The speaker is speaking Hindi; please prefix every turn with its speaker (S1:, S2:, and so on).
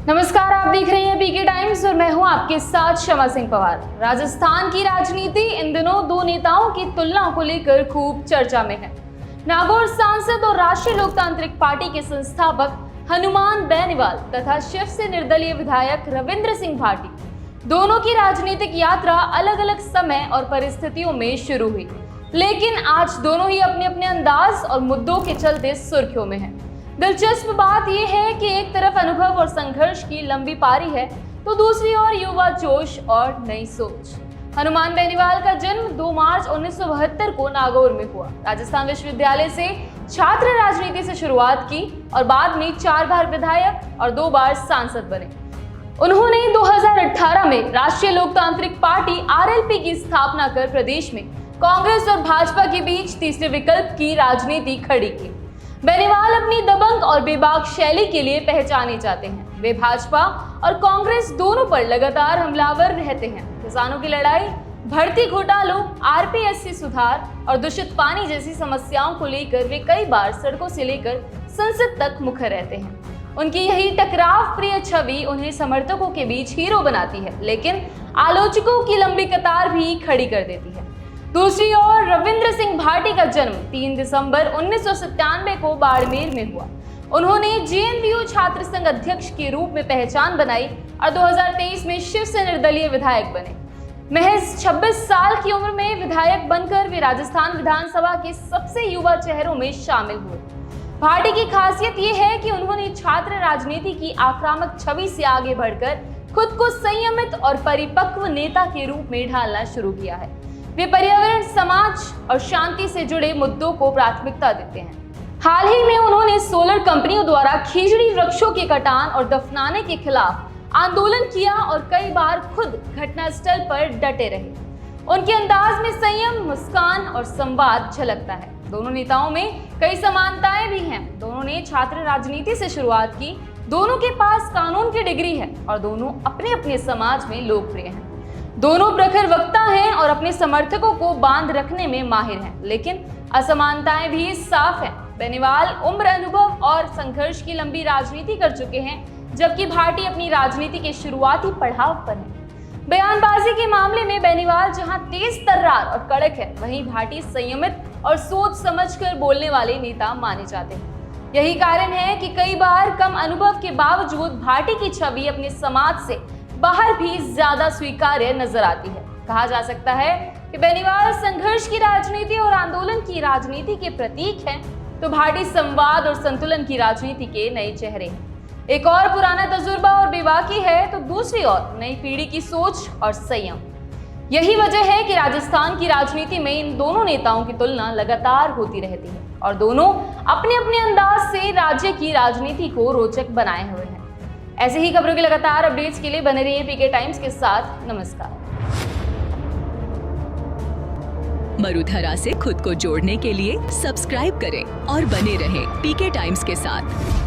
S1: नमस्कार, आप देख रहे हैं पीके टाइम्स और मैं हूं आपके साथ शमा सिंह पवार। राजस्थान की राजनीति इन दिनों दो नेताओं की तुलना को लेकर खूब चर्चा में है। नागौर सांसद और राष्ट्रीय लोकतांत्रिक पार्टी के संस्थापक हनुमान बेनीवाल तथा शिव से निर्दलीय विधायक रविंद्र सिंह भाटी, दोनों की राजनीतिक यात्रा अलग अलग समय और परिस्थितियों में शुरू हुई, लेकिन आज दोनों ही अपने अपने अंदाज और मुद्दों के चलते सुर्खियों में हैं। दिलचस्प बात यह है कि एक तरफ अनुभव और संघर्ष की लंबी पारी है, तो दूसरी ओर युवा जोश और नई सोच। हनुमान बेनीवाल का जन्म 2 मार्च 1972 को नागौर में हुआ। राजस्थान विश्वविद्यालय से छात्र राजनीति से शुरुआत की और बाद में 4 बार विधायक और 2 बार सांसद बने। उन्होंने 2018 में राष्ट्रीय लोकतांत्रिक पार्टी आरएलपी की स्थापना कर प्रदेश में कांग्रेस और भाजपा के बीच तीसरे विकल्प की राजनीति खड़ी की। बेनीवाल अपनी दबंग और बेबाक शैली के लिए पहचाने जाते हैं। वे भाजपा और कांग्रेस दोनों पर लगातार हमलावर रहते हैं। किसानों की लड़ाई, भर्ती घोटालों, आरपीएससी सुधार और दूषित पानी जैसी समस्याओं को लेकर वे कई बार सड़कों से लेकर संसद तक मुखर रहते हैं। उनकी यही टकराव प्रिय छवि उन्हें समर्थकों के बीच हीरो बनाती है, लेकिन आलोचकों की लंबी कतार भी खड़ी कर देती है। दूसरी ओर रविंद्र सिंह भाटी का जन्म 3 दिसंबर 1997 को बाड़मेर में हुआ। उन्होंने जेएनयू छात्र संघ अध्यक्ष के रूप में पहचान बनाई और 2023 में शिव से निर्दलीय विधायक बने। महज 26 साल की उम्र में विधायक बनकर वे राजस्थान विधानसभा के सबसे युवा चेहरों में शामिल हुए। भाटी की खासियत यह है कि उन्होंने छात्र राजनीति की आक्रामक छवि से आगे बढ़कर खुद को संयमित और परिपक्व नेता के रूप में ढालना शुरू किया है। वे पर्यावरण, समाज और शांति से जुड़े मुद्दों को प्राथमिकता देते हैं। हाल ही में उन्होंने सोलर कंपनियों द्वारा खीजड़ी वृक्षों के कटान और दफनाने के खिलाफ आंदोलन किया और कई बार खुद घटनास्थल पर डटे रहे। उनके अंदाज में संयम, मुस्कान और संवाद झलकता है। दोनों नेताओं में कई समानताएं भी हैं। दोनों ने छात्र राजनीति से शुरुआत की, दोनों के पास कानून की डिग्री है और दोनों अपने अपने समाज में लोकप्रिय हैं। दोनों प्रखर वक्ता हैं और अपने समर्थकों को बांध रखने में माहिर हैं, लेकिन असमानताएं भी साफ हैं। बेनीवाल उम्र, अनुभव और संघर्ष की लंबी राजनीति कर चुके हैं, जबकि भाटी अपनी राजनीति के शुरुआती पड़ाव पर हैं। बयानबाजी के मामले में बेनीवाल जहां तेज तर्रार और कड़क है, वहीं भाटी संयमित और सोच समझकर बोलने वाले नेता माने जाते हैं। यही कारण है कि कई बार कम अनुभव के बावजूद भाटी की छवि अपने समाज से बाहर भी ज्यादा स्वीकार्य नजर आती है। कहा जा सकता है कि बेनीवाल संघर्ष की राजनीति और आंदोलन की राजनीति के प्रतीक हैं, तो भाटी संवाद और संतुलन की राजनीति के नए चेहरे हैं। एक और पुराना तजुर्बा और बेबाकी है, तो दूसरी ओर नई पीढ़ी की सोच और संयम। यही वजह है कि राजस्थान की राजनीति में इन दोनों नेताओं की तुलना लगातार होती रहती है और दोनों अपने अपने अंदाज से राज्य की राजनीति को रोचक बनाए हुए हैं। ऐसे ही खबरों के लगातार अपडेट्स के लिए बने रहिए पीके टाइम्स के साथ। नमस्कार।
S2: मरुधरा से खुद को जोड़ने के लिए सब्सक्राइब करें और बने रहें पीके टाइम्स के साथ।